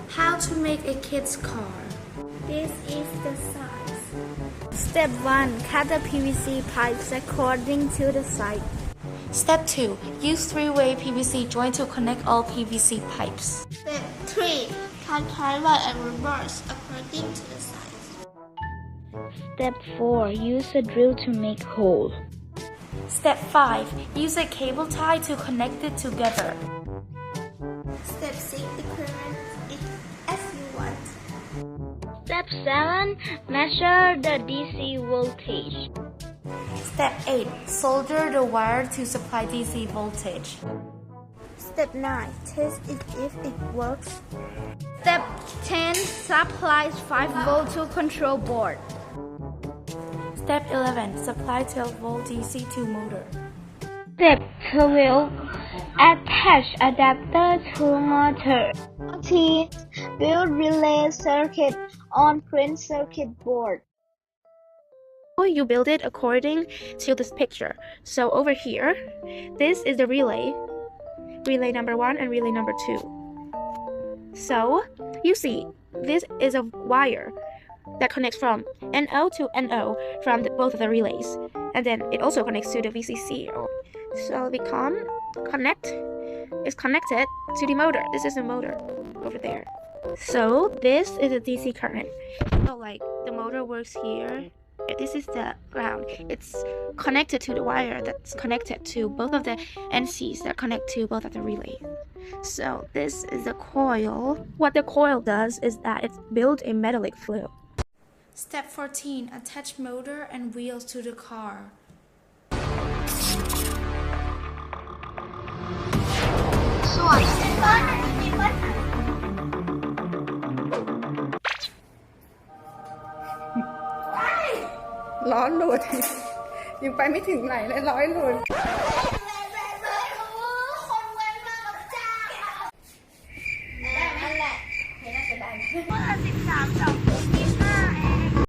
How to make a kid's car. This is the size. Step 1. Cut the PVC pipes according to the size. Step 2. Use three-way PVC joint to connect all PVC pipes. Step 3. Cut clockwise and reverse according to the size. Step 4. Use a drill to make hole. Step 5. Use a cable tie to connect it together. Step 6. Increment it as you want. Step 7. Measure the DC voltage. Step 8. Solder the wire to supply DC voltage. Step 9. Test it if it works. Step 10. Supply 5 volt to control board. Step 11. Supply 12 volt DC to motor. Step 12. Attach adapter to motor. 14. Build relay circuit on print circuit board. You build it according to this picture. So over here, this is the relay number 1 and relay number 2. So you see, this is a wire that connects from NO to NO from both of the relays, and then it also connects to the VCC. So the connect is connected to the motor. This is the motor over there. So this is a DC current. So like the motor works here. This is the ground. It's connected to the wire that's connected to both of the NCs that connect to both of the relays. So this is the coil. What the coil does is that it builds a metallic fluid. Step 14. Attach motor and wheels to the car.ล้อหลุด ยังไปไม่ถึงไหนเลยล้อหลุด